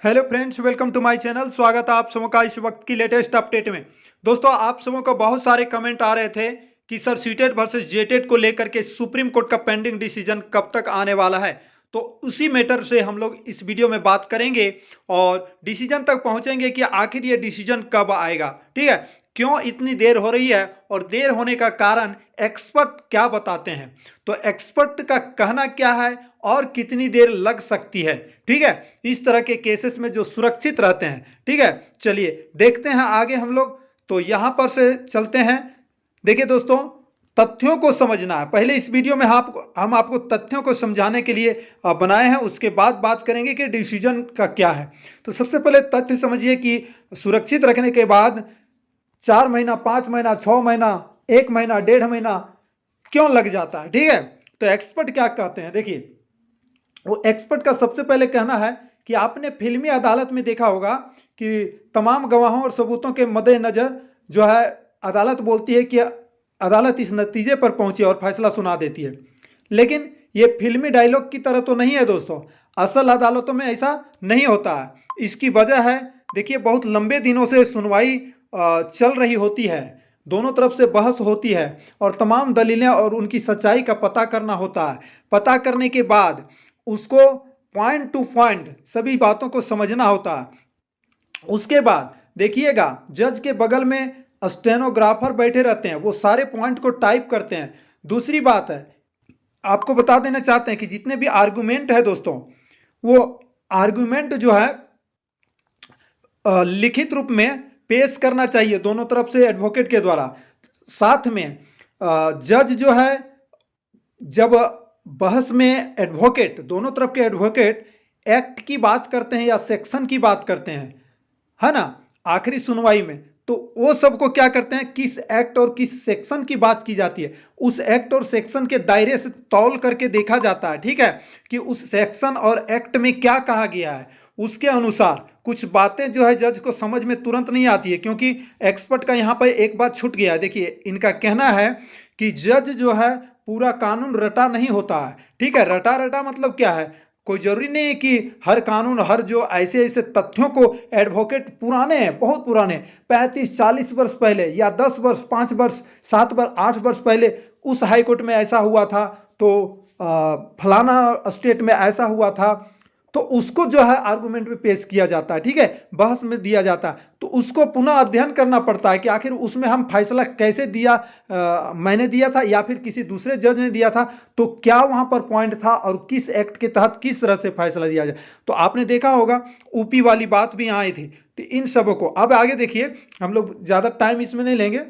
Hello friends, welcome to my channel. स्वागत है आप सबों का इस वक्त की लेटेस्ट अपडेट में। दोस्तों, आप सबों को बहुत सारे कमेंट आ रहे थे कि सर सीटेट वर्सेस जेटेट को लेकर के सुप्रीम कोर्ट का पेंडिंग डिसीजन कब तक आने वाला है। तो उसी मैटर से हम लोग इस वीडियो में बात करेंगे और डिसीजन तक पहुंचेंगे कि आखिर ये डिसीजन कब आएगा। ठीक है, क्यों इतनी देर हो रही है और देर होने का कारण एक्सपर्ट क्या बताते हैं, तो एक्सपर्ट का कहना क्या है और कितनी देर लग सकती है। ठीक है, इस तरह के केसेस में जो सुरक्षित रहते हैं। ठीक है, चलिए देखते हैं आगे हम लोग। तो यहां पर से चलते हैं। देखिए दोस्तों, तथ्यों को समझना है। पहले इस वीडियो में हम आपको तथ्यों को समझाने के लिए बनाए हैं, उसके बाद बात करेंगे कि डिसीजन का क्या है। तो सबसे पहले तथ्य समझिए कि सुरक्षित रखने के बाद 4 महीना, 5 महीना, 6 महीना, 1 महीना, 1.5 महीना क्यों लग जाता है। ठीक है, तो एक्सपर्ट क्या कहते हैं, देखिए वो एक्सपर्ट का सबसे पहले कहना है कि आपने फिल्मी अदालत में देखा होगा कि तमाम गवाहों और सबूतों के मद्देनजर जो है अदालत बोलती है कि अदालत इस नतीजे पर पहुंची और फैसला सुना देती है। लेकिन ये फिल्मी डायलॉग की तरह तो नहीं है दोस्तों। असल अदालतों में ऐसा नहीं होता है। इसकी वजह है, देखिए, बहुत लंबे दिनों से सुनवाई चल रही होती है, दोनों तरफ से बहस होती है और तमाम दलीलें और उनकी सच्चाई का पता करना होता है। पता करने के बाद उसको पॉइंट टू पॉइंट सभी बातों को समझना होता है। उसके बाद देखिएगा, जज के बगल में स्टेनोग्राफर बैठे रहते हैं, वो सारे पॉइंट को टाइप करते हैं। दूसरी बात है, आपको बता देना चाहते हैं कि जितने भी आर्गुमेंट है दोस्तों, वो आर्गुमेंट जो है लिखित रूप में पेश करना चाहिए दोनों तरफ से एडवोकेट के द्वारा। साथ में जज जो है, जब बहस में एडवोकेट, दोनों तरफ के एडवोकेट एक्ट की बात करते हैं या सेक्शन की बात करते हैं, है ना, आखिरी सुनवाई में, तो वो सबको क्या करते हैं, किस एक्ट और किस सेक्शन की बात की जाती है, उस एक्ट और सेक्शन के दायरे से तौल करके देखा जाता है। ठीक है, कि उस सेक्शन और एक्ट में क्या कहा गया है, उसके अनुसार कुछ बातें जो है जज को समझ में तुरंत नहीं आती है, क्योंकि एक्सपर्ट का यहाँ पर एक बात छूट गया है। देखिए, इनका कहना है कि जज जो है पूरा कानून रटा नहीं होता है। ठीक है, रटा रटा मतलब क्या है, कोई जरूरी नहीं है कि हर कानून, हर जो ऐसे ऐसे तथ्यों को एडवोकेट पुराने हैं, बहुत पुराने 35-40 वर्ष पहले या 10 वर्ष, 5 वर्ष, 7 वर्ष, 8 वर्ष पहले उस हाई कोर्ट में ऐसा हुआ था, तो फलाना स्टेट में ऐसा हुआ था, तो उसको जो है आर्गुमेंट में पेश किया जाता है। ठीक है, बहस में दिया जाता है, तो उसको पुनः अध्ययन करना पड़ता है कि आखिर उसमें हम फैसला कैसे दिया, मैंने दिया था या फिर किसी दूसरे जज ने दिया था, तो क्या वहां पर पॉइंट था और किस एक्ट के तहत किस तरह से फैसला दिया जाए। तो आपने देखा होगा ऊपी वाली बात भी आई थी। तो इन सबों को अब आगे देखिए, हम लोग ज़्यादा टाइम इसमें नहीं लेंगे।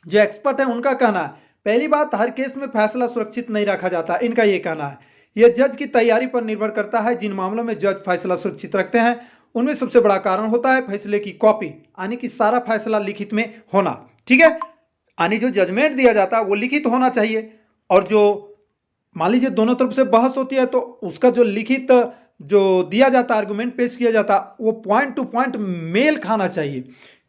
जो एक्सपर्ट है उनका कहना है, पहली बात, हर केस में फैसला सुरक्षित नहीं रखा जाता। इनका ये कहना है, यह जज की तैयारी पर निर्भर करता है। जिन मामलों में जज फैसला सुरक्षित रखते हैं उनमें सबसे बड़ा कारण होता है फैसले की कॉपी, यानी कि सारा फैसला लिखित में होना। ठीक है, यानी जो जजमेंट दिया जाता है वो लिखित होना चाहिए। और जो मान लीजिए दोनों तरफ से बहस होती है, तो उसका जो लिखित जो दिया जाता है, आर्गुमेंट पेश किया जाता है, वो पॉइंट टू पॉइंट मेल खाना चाहिए,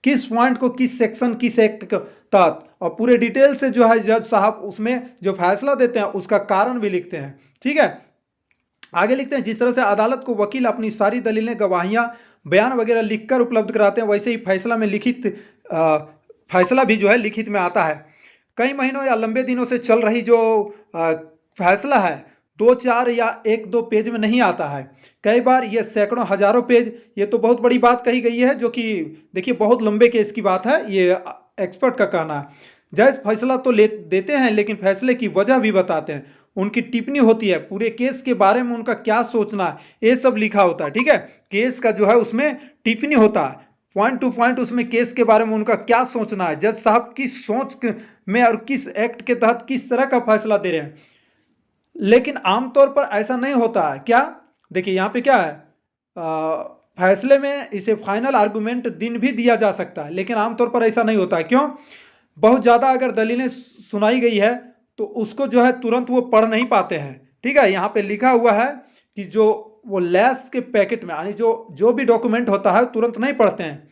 किस पॉइंट को किस सेक्शन किस एक्ट के तहत, और पूरे डिटेल से जो है जज साहब उसमें जो फैसला देते हैं उसका कारण भी लिखते हैं। ठीक है, आगे लिखते हैं, जिस तरह से अदालत को वकील अपनी सारी दलीलें, गवाहियां, बयान वगैरह लिखकर उपलब्ध कराते हैं, वैसे ही फैसला में लिखित फैसला भी जो है लिखित में आता है। कई महीनों या लंबे दिनों से चल रही जो फैसला है 2-4 या 1-2 पेज में नहीं आता है, कई बार ये सैकड़ों हजारों पेज। ये तो बहुत बड़ी बात कही गई है, जो कि देखिए बहुत लंबे केस की बात है। ये एक्सपर्ट का कहना है, जज फैसला तो ले देते हैं लेकिन फैसले की वजह भी बताते हैं, उनकी टिप्पणी होती है, पूरे केस के बारे में उनका क्या सोचना है, ये सब लिखा होता है। ठीक है, केस का जो है उसमें टिप्पणी होता है, पॉइंट टू पॉइंट उसमें केस के बारे में उनका क्या सोचना है, जज साहब किस सोच में और किस एक्ट के तहत किस तरह का फैसला दे रहे हैं। लेकिन आमतौर पर ऐसा नहीं होता है। क्या, देखिए यहाँ पे क्या है, फैसले में इसे फाइनल आर्गुमेंट दिन भी दिया जा सकता है, लेकिन आमतौर पर ऐसा नहीं होता है। क्यों, बहुत ज़्यादा अगर दलीलें सुनाई गई है तो उसको जो है तुरंत वो पढ़ नहीं पाते हैं। ठीक है, यहाँ पे लिखा हुआ है कि जो वो लैस के पैकेट में, यानी जो जो भी डॉक्यूमेंट होता है तुरंत नहीं पढ़ते हैं,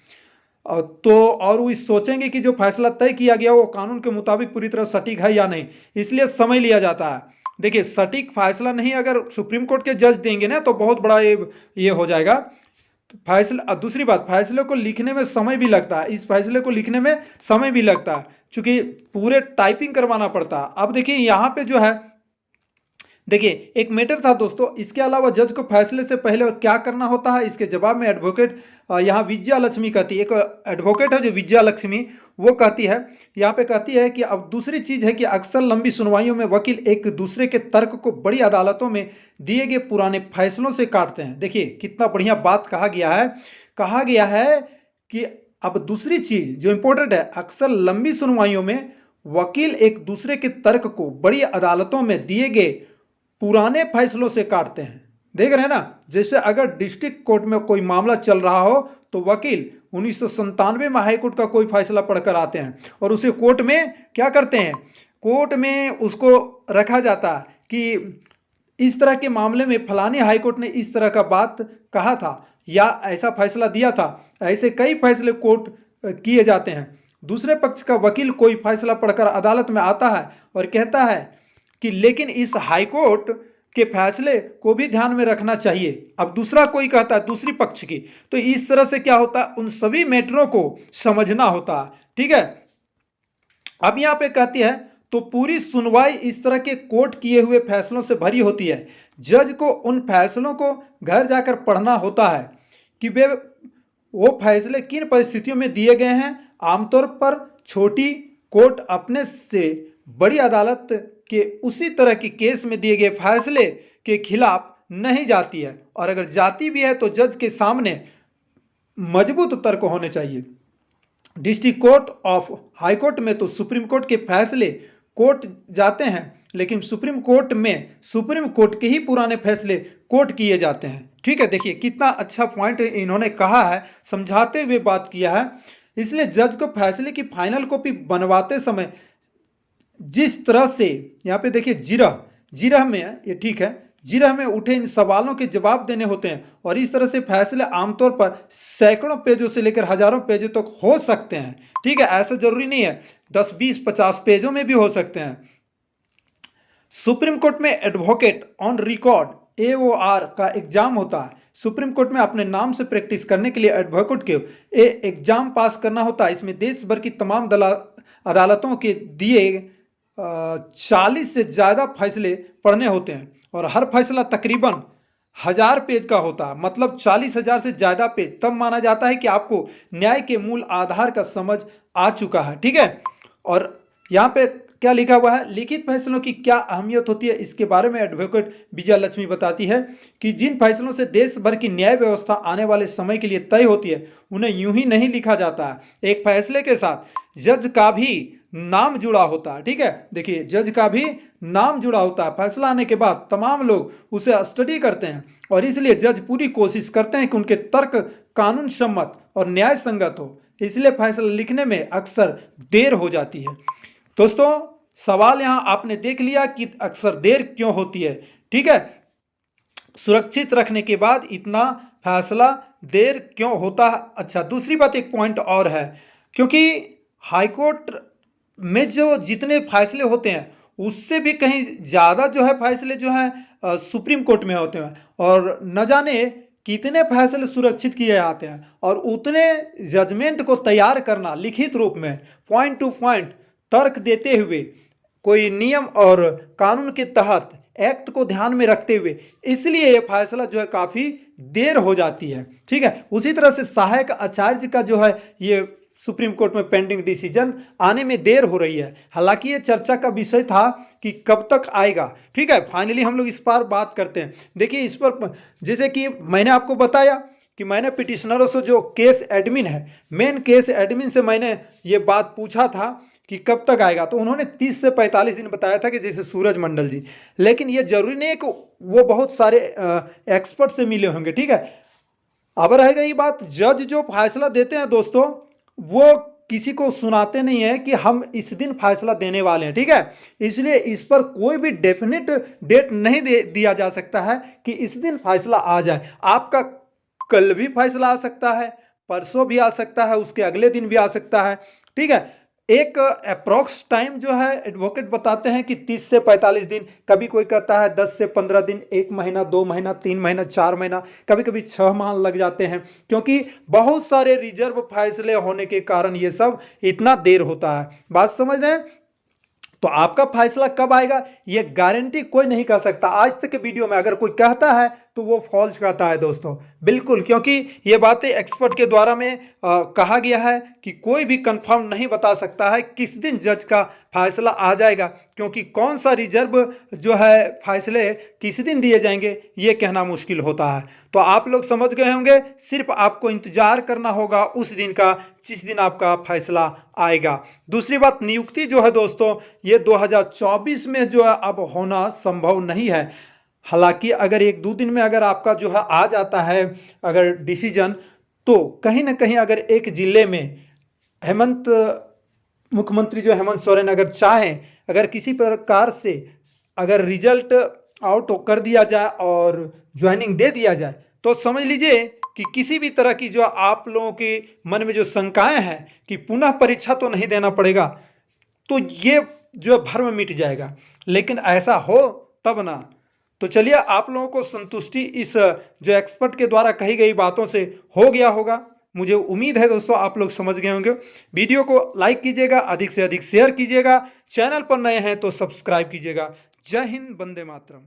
और वो सोचेंगे कि जो फैसला तय किया गया वो कानून के मुताबिक पूरी तरह सटीक है या नहीं, इसलिए समय लिया जाता है। देखिए, सटीक फैसला नहीं अगर सुप्रीम कोर्ट के जज देंगे ना, तो बहुत बड़ा ये हो जाएगा। फैसला, दूसरी बात, फैसले को लिखने में समय भी लगता है, इस फैसले को लिखने में समय भी लगता है क्योंकि पूरे टाइपिंग करवाना पड़ता है। अब देखिए यहाँ पे जो है, देखिए एक मैटर था दोस्तों, इसके अलावा जज को फैसले से पहले और क्या करना होता है, इसके जवाब में एडवोकेट यहाँ विजया लक्ष्मी कहती है, एक एडवोकेट है जो विजया लक्ष्मी, वो कहती है, यहाँ पे कहती है कि अब दूसरी चीज है कि अक्सर लंबी सुनवाइयों में वकील एक दूसरे के तर्क को बड़ी अदालतों में दिए गए पुराने फैसलों से काटते हैं। देखिए कितना बढ़िया बात कहा गया है, कहा गया है कि अब दूसरी चीज जो इंपॉर्टेंट है, अक्सर लंबी सुनवाइयों में वकील एक दूसरे के तर्क को बड़ी अदालतों में दिए गए पुराने फैसलों से काटते हैं। देख रहे हैं ना, जैसे अगर डिस्ट्रिक्ट कोर्ट में कोई मामला चल रहा हो तो वकील 1997 में हाईकोर्ट का कोई फैसला पढ़कर आते हैं और उसे कोर्ट में क्या करते हैं, कोर्ट में उसको रखा जाता है कि इस तरह के मामले में फलाने हाईकोर्ट ने इस तरह का बात कहा था या ऐसा फैसला दिया था। ऐसे कई फैसले कोर्ट किए जाते हैं। दूसरे पक्ष का वकील कोई फैसला पढ़कर अदालत में आता है और कहता है कि लेकिन इस हाईकोर्ट के फैसले को भी ध्यान में रखना चाहिए। अब दूसरा कोई कहता है दूसरी पक्ष की, तो इस तरह से क्या होता है, उन सभी मैटरों को समझना होता है। ठीक है, अब यहां पे कहती है तो पूरी सुनवाई इस तरह के कोर्ट किए हुए फैसलों से भरी होती है। जज को उन फैसलों को घर जाकर पढ़ना होता है कि वो फैसले किन परिस्थितियों में दिए गए हैं। आमतौर पर छोटी कोर्ट अपने से बड़ी अदालत के उसी तरह के केस में दिए गए फैसले के खिलाफ नहीं जाती है, और अगर जाती भी है तो जज के सामने मजबूत तर्क होने चाहिए। District court of high court में तो सुप्रीम कोर्ट के फैसले कोर्ट जाते हैं, लेकिन सुप्रीम कोर्ट में सुप्रीम कोर्ट के ही पुराने फैसले कोर्ट किए जाते हैं। ठीक है, देखिए कितना अच्छा पॉइंट इन्होंने कहा है, समझाते हुए बात किया है। इसलिए जज को फैसले की फाइनल कॉपी बनवाते समय जिस तरह से यहाँ पे देखिए जिरह में, ये ठीक है, जिरह में उठे इन सवालों के जवाब देने होते हैं, और इस तरह से फैसले आमतौर पर सैकड़ों पेजों से लेकर हजारों पेजों तक हो सकते हैं। ठीक है, ऐसा जरूरी नहीं है, 10, 20, 50 पेजों में भी हो सकते हैं। सुप्रीम कोर्ट में एडवोकेट ऑन रिकॉर्ड AOR का एग्जाम होता है। सुप्रीम कोर्ट में अपने नाम से प्रैक्टिस करने के लिए एडवोकेट के एग्जाम पास करना होता है। इसमें देश भर की तमाम अदालतों के दिए 40 से ज़्यादा फैसले पढ़ने होते हैं, और हर फैसला तकरीबन 1000 पेज का होता है, मतलब 40,000 से ज़्यादा पेज। तब माना जाता है कि आपको न्याय के मूल आधार का समझ आ चुका है। ठीक है, और यहाँ पे क्या लिखा हुआ है, लिखित फैसलों की क्या अहमियत होती है, इसके बारे में एडवोकेट विजया लक्ष्मी बताती है कि जिन फैसलों से देश भर की न्याय व्यवस्था आने वाले समय के लिए तय होती है, उन्हें यूं ही नहीं लिखा जाता है। एक फैसले के साथ जज का भी नाम जुड़ा होता है। ठीक है, देखिए जज का भी नाम जुड़ा होता है। फैसला आने के बाद तमाम लोग उसे स्टडी करते हैं, और इसलिए जज पूरी कोशिश करते हैं कि उनके तर्क कानून सम्मत और न्याय संगत हो। इसलिए फैसला लिखने में अक्सर देर हो जाती है। दोस्तों, सवाल यहां आपने देख लिया कि अक्सर देर क्यों होती है। ठीक है, सुरक्षित रखने के बाद इतना फैसला देर क्यों होता है। अच्छा, दूसरी बात, एक पॉइंट और है, क्योंकि हाईकोर्ट में जो जितने फैसले होते हैं उससे भी कहीं ज़्यादा जो है फैसले जो है सुप्रीम कोर्ट में होते हैं, और न जाने कितने फैसले सुरक्षित किए जाते हैं, और उतने जजमेंट को तैयार करना लिखित रूप में पॉइंट टू पॉइंट तर्क देते हुए, कोई नियम और कानून के तहत एक्ट को ध्यान में रखते हुए, इसलिए ये फैसला जो है काफ़ी देर हो जाती है। ठीक है, उसी तरह से सहायक आचार्य का जो है ये सुप्रीम कोर्ट में पेंडिंग डिसीजन आने में देर हो रही है। हालांकि ये चर्चा का विषय था कि कब तक आएगा। ठीक है, फाइनली हम लोग इस पर बात करते हैं। देखिए इस पर, जैसे कि मैंने आपको बताया कि मैंने पिटिशनरों से, जो केस एडमिन है, मेन केस एडमिन से मैंने ये बात पूछा था कि कब तक आएगा, तो उन्होंने 30 से 45 दिन बताया था कि जैसे सूरज मंडल जी। लेकिन ये जरूरी नहीं है कि वो बहुत सारे एक्सपर्ट से मिले होंगे। ठीक है, अब रह गई बात, जज जो फैसला देते हैं दोस्तों, वो किसी को सुनाते नहीं है कि हम इस दिन फैसला देने वाले हैं। ठीक है, इसलिए इस पर कोई भी डेफिनेट डेट नहीं दिया जा सकता है कि इस दिन फैसला आ जाए। आपका कल भी फैसला आ सकता है, परसों भी आ सकता है, उसके अगले दिन भी आ सकता है। ठीक है, एक अप्रॉक्स टाइम जो है एडवोकेट बताते हैं कि 30 से 45 दिन, कभी कोई कहता है 10 से 15 दिन, 1 महीना, 2 महीना, 3 महीना, 4 महीना, कभी कभी 6 माह लग जाते हैं, क्योंकि बहुत सारे रिजर्व फैसले होने के कारण ये सब इतना देर होता है। बात समझ रहे हैं? तो आपका फैसला कब आएगा ये गारंटी कोई नहीं कह सकता। आज तक के वीडियो में अगर कोई कहता है तो वो फॉल्स कहता है दोस्तों, बिल्कुल, क्योंकि ये बातें एक्सपर्ट के द्वारा में कहा गया है कि कोई भी कंफर्म नहीं बता सकता है किस दिन जज का फैसला आ जाएगा, क्योंकि कौन सा रिजर्व जो है फैसले किस दिन दिए जाएंगे ये कहना मुश्किल होता है। तो आप लोग समझ गए होंगे, सिर्फ आपको इंतजार करना होगा उस दिन का जिस दिन आपका फैसला आएगा। दूसरी बात, नियुक्ति जो है दोस्तों ये 2024 में जो है अब होना संभव नहीं है। हालांकि अगर 1-2 दिन में अगर आपका जो है आ जाता है अगर डिसीजन, तो कहीं ना कहीं अगर एक जिले में मुख्यमंत्री जो हेमंत सोरेन अगर चाहें, अगर किसी प्रकार से अगर रिजल्ट आउट कर दिया जाए और ज्वाइनिंग दे दिया जाए, तो समझ लीजिए कि किसी भी तरह की जो आप लोगों के मन में जो शंकाएं हैं कि पुनः परीक्षा तो नहीं देना पड़ेगा, तो ये जो भ्रम मिट जाएगा। लेकिन ऐसा हो तब ना। तो चलिए, आप लोगों को संतुष्टि इस जो एक्सपर्ट के द्वारा कही गई बातों से हो गया होगा। मुझे उम्मीद है दोस्तों आप लोग समझ गए होंगे। वीडियो को लाइक कीजिएगा, अधिक से अधिक शेयर कीजिएगा, चैनल पर नए हैं तो सब्सक्राइब कीजिएगा। जय हिंद, वंदे मातरम।